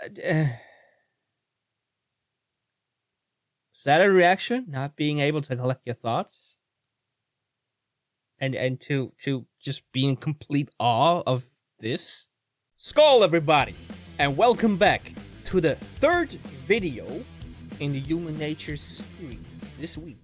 Is that a reaction? Not being able to collect your thoughts? And to just be in complete awe of this? Skull, everybody! And welcome back to the third video in the Human Nature series this week.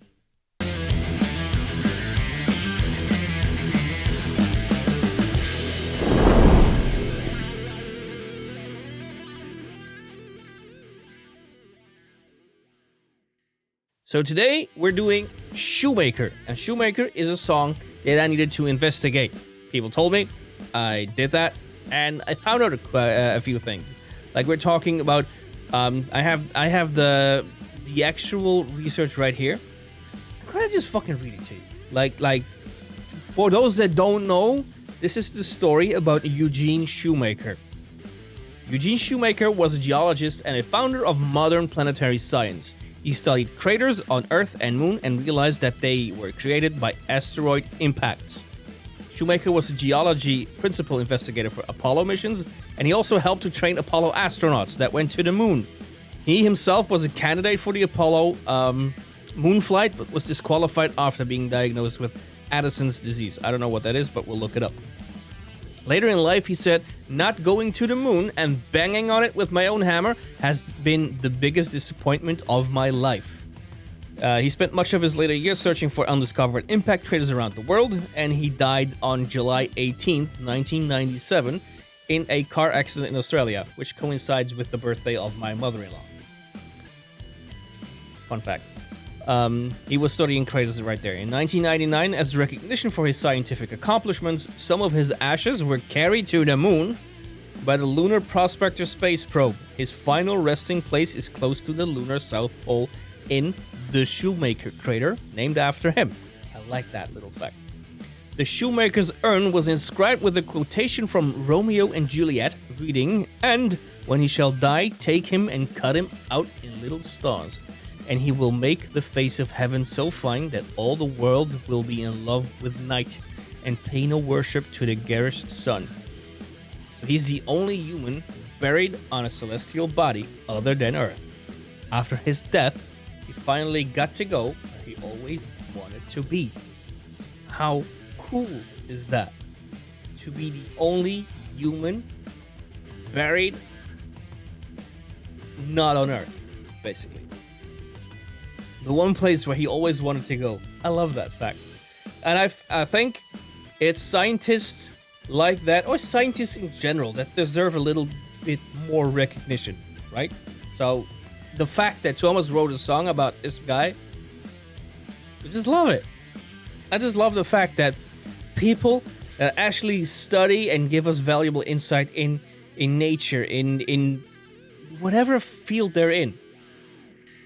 So today we're doing Shoemaker, and Shoemaker is a song that I needed to investigate. People told me, I did that, and I found out a few things. Like we're talking about, I have the actual research right here. I'm gonna just fucking read it to you. Like for those that don't know, this is the story about Eugene Shoemaker. Eugene Shoemaker was a geologist and a founder of modern planetary science. He studied craters on Earth and Moon and realized that they were created by asteroid impacts. Shoemaker was a geology principal investigator for Apollo missions, and he also helped to train Apollo astronauts that went to the Moon. He himself was a candidate for the Apollo moon flight, but was disqualified after being diagnosed with Addison's disease. I don't know what that is, but we'll look it up. Later in life, he said, "Not going to the moon and banging on it with my own hammer has been the biggest disappointment of my life." He spent much of his later years searching for undiscovered impact craters around the world, and he died on July 18th, 1997, in a car accident in Australia, which coincides with the birthday of my mother-in-law. Fun fact. He was studying craters right there. In 1999, as recognition for his scientific accomplishments, some of his ashes were carried to the moon by the Lunar Prospector space probe. His final resting place is close to the lunar South Pole in the Shoemaker crater, named after him. I like that little fact. The Shoemaker's urn was inscribed with a quotation from Romeo and Juliet, reading, "And when he shall die, take him and cut him out in little stars. And he will make the face of heaven so fine that all the world will be in love with night and pay no worship to the garish sun." So he's the only human buried on a celestial body other than Earth. After his death, he finally got to go where he always wanted to be. How cool is that? To be the only human buried not on Earth, basically. The one place where he always wanted to go. I love that fact. And I think it's scientists like that, or scientists in general, that deserve a little bit more recognition, right? So, the fact that Thomas wrote a song about this guy, I just love it. I just love the fact that people actually study and give us valuable insight in nature, in whatever field they're in,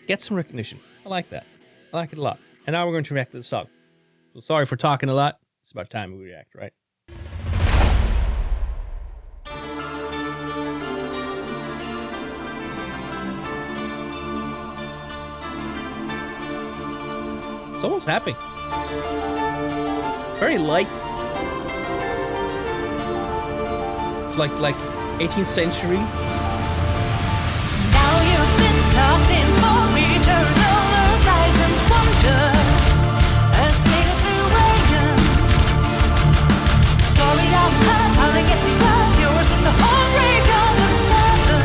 get some recognition. I like that. I like it a lot. And now we're going to react to the song. So sorry for talking a lot. It's about time we react, right? It's almost happy. Very light. Like 18th century. Now you've been talking for eternal. Wonder, a sailor wagons, storied out blood, how they get the earth, yours is the whole graveyard of fathom.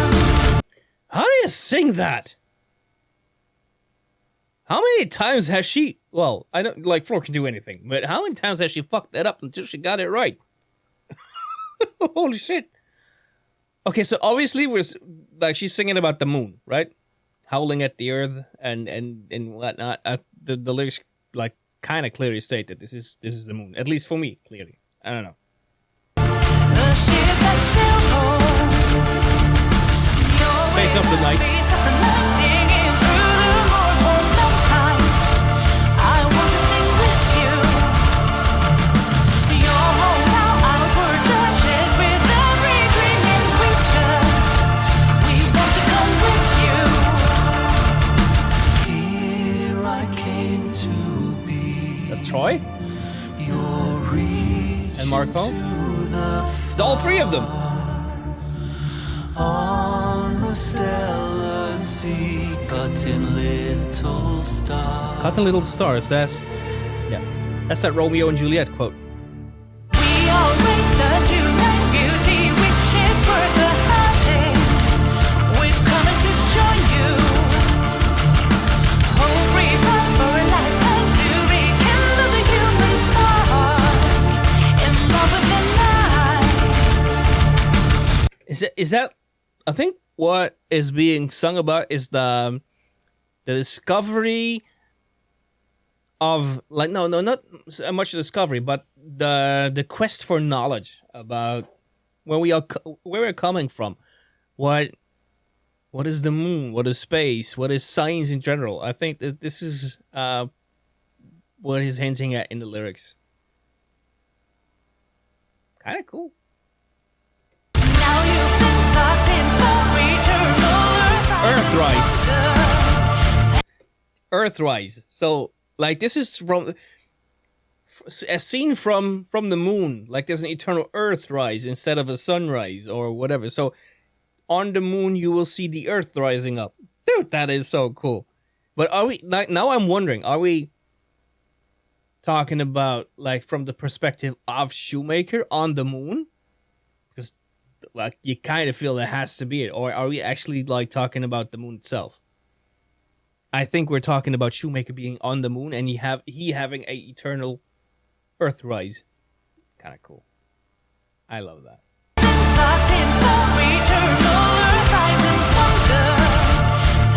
How do you sing that? How many times has she, well, I don't, like, Floor can do anything, but how many times has she fucked that up until she got it right? Holy shit. Okay, so obviously she's singing about the moon, right? Howling at the earth and whatnot. The lyrics like kind of clearly state that this is the moon. At least for me, clearly. I don't know. Face of the night. I want to sing with you. Your home now outward touches with every dreaming creature. We want to come with you. Here I came to be. That's Troy? And Marco? It's all three of them. On the little stars. Caught in Little Stars, that's that Romeo and Juliet quote. We all wait the July beauty, which is worth the hunting. We're coming to join you. Hope revive for a lifetime to rekindle the human spark in love of the night. Is that? I think what is being sung about is the discovery of, like, no, not so much discovery, but the quest for knowledge about where we're coming from, what is the moon, what is space, what is science in general. I think that this is what he's hinting at in the lyrics. Kind of cool. Now you've been tucked in for eternal Earthrise. So, like, this is from a scene from the moon. Like, there's an eternal Earthrise instead of a sunrise or whatever. So, on the moon, you will see the Earth rising up. Dude, that is so cool. But are we, like, now I'm wondering, are we talking about, like, from the perspective of Shoemaker on the moon? Because, like, you kind of feel that has to be it. Or are we actually, like, talking about the moon itself? I think we're talking about Shoemaker being on the moon and he having a eternal Earthrise. Kind of cool. I love that. tucked in for eternal Earthrise and wonder.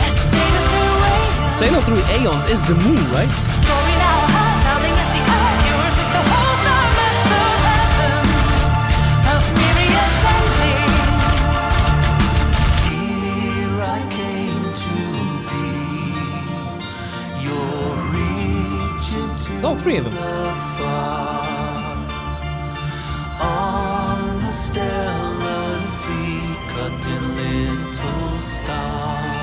A sailor through Sailor Through Aeons is the moon, right? story now howling at the earth. Yours is the whole star at the heavens of myriad endings. Here I came to be. You're reaching to All three of them. the far. On the stellar sea, cut in little stars.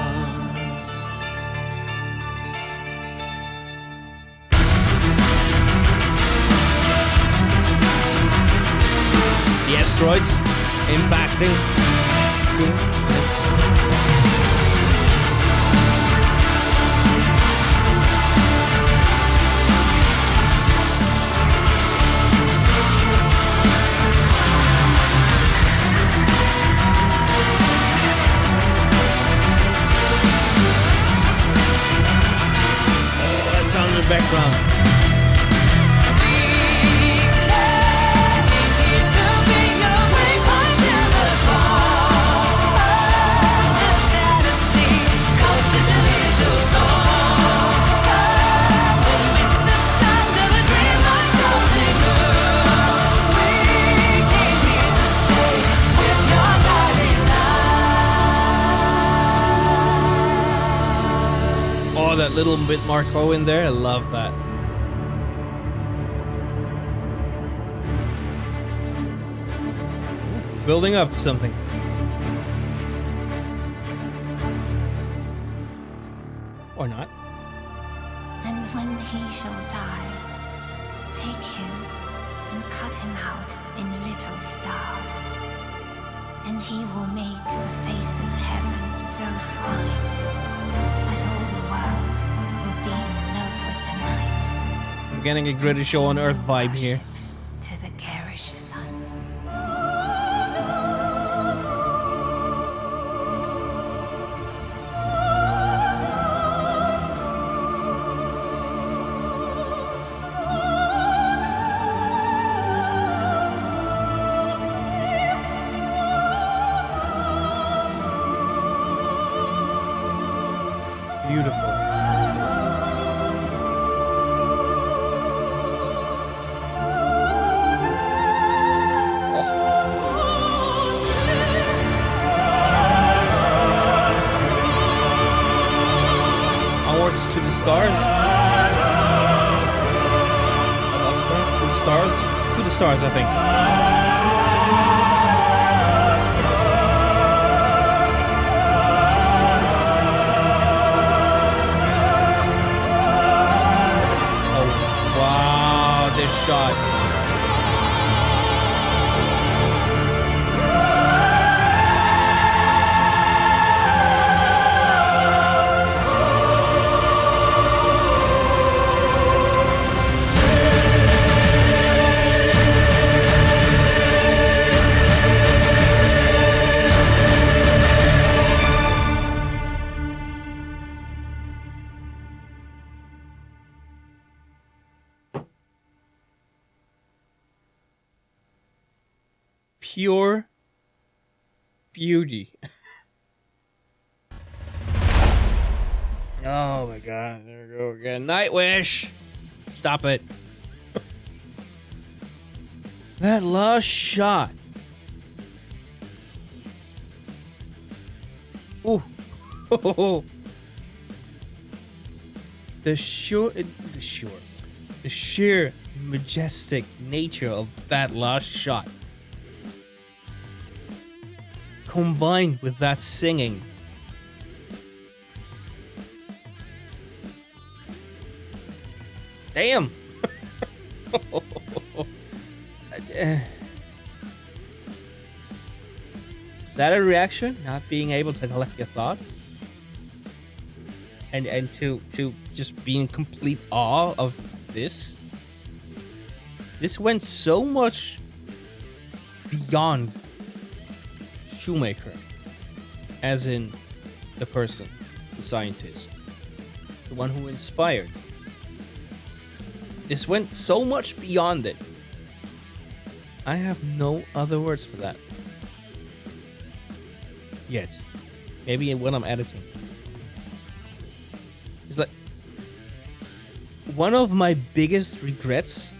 The asteroids impacting. That sound in the background. Oh, that little bit Marco in there. I love that. Building up to something. Or not. And when he shall die, take him and cut him out in little stars, and he will make the face of heaven so fine that all the world will be in love with the night. I'm getting a Greatest Show on Earth vibe here. To the garish sun. Beautiful. Onwards to the stars. To the stars. To the stars, I think. This shot. pure beauty. Oh my god, there we go again. Nightwish! Stop it. That last shot. Ooh. The sheer majestic nature of that last shot, combined with that singing. Damn. Is that a reaction? Not being able to collect your thoughts? And to just be in complete awe of this? This went so much beyond Shoemaker. As in the person, the scientist, the one who inspired. This went so much beyond it. I have no other words for that. Yet. Maybe when I'm editing. It's like one of my biggest regrets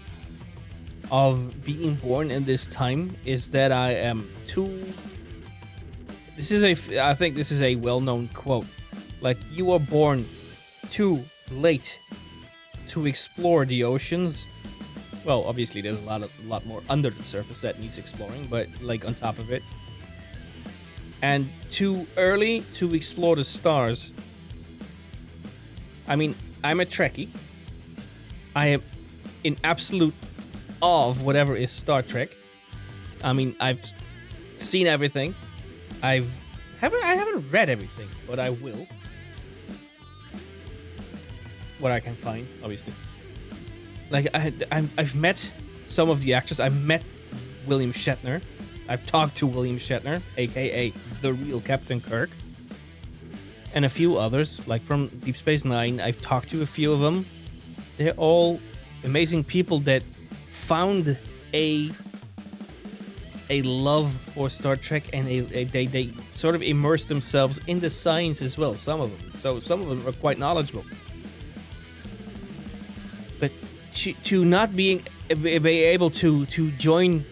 of being born in this time is that I am too... I think this is a well-known quote. Like, you were born too late to explore the oceans. Well, obviously there's a lot more under the surface that needs exploring, but like on top of it. And too early to explore the stars. I mean, I'm a Trekkie. I am in absolute awe of whatever is Star Trek. I mean, I've seen everything. I haven't read everything, but I will. What I can find, obviously. Like I've met some of the actors. I've met William Shatner. I've talked to William Shatner, aka the real Captain Kirk, and a few others, like from Deep Space Nine. I've talked to a few of them. They're all amazing people that found a love for Star Trek, and they sort of immersed themselves in the science as well. Some of them, so some of them are quite knowledgeable. But to not be able to join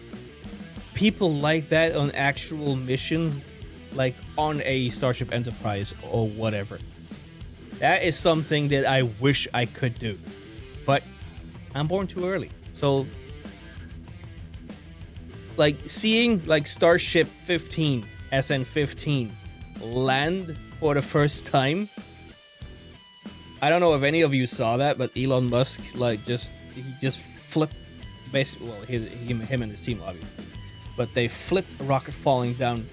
people like that on actual missions, like on a Starship Enterprise or whatever, that is something that I wish I could do, but I'm born too early. So like seeing like Starship 15, SN15 land for the first time. I don't know if any of you saw that, but Elon Musk he just flipped, basically, well, him and his team obviously, but they flipped a rocket falling down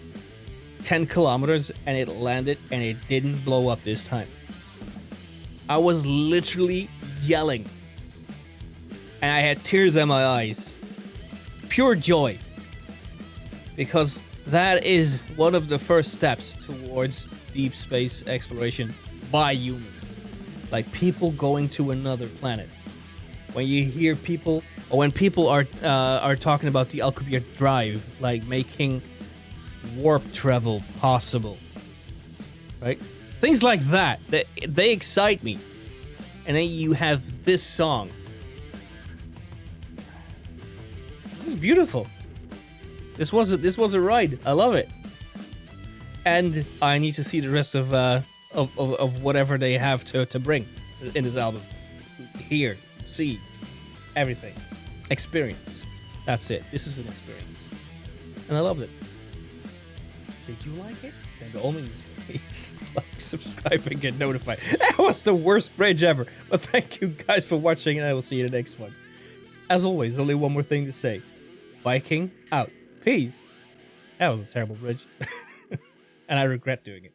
10 kilometers and it landed and it didn't blow up this time. I was literally yelling and I had tears in my eyes. Pure joy. Because that is one of the first steps towards deep space exploration by humans. Like people going to another planet. When you hear people, or when people are talking about the Alcubierre drive, like making warp travel possible, right? Things like that, they excite me. And then you have this song. This is beautiful. This was a ride. I love it. And I need to see the rest of whatever they have to bring in this album. Hear, see, everything. Experience. That's it. This is an experience. And I loved it. Did you like it? Then by all means, please like, subscribe, and get notified. That was the worst bridge ever. But thank you guys for watching, and I will see you in the next one. As always, only one more thing to say. Viking out. Peace. That was a terrible bridge. And I regret doing it.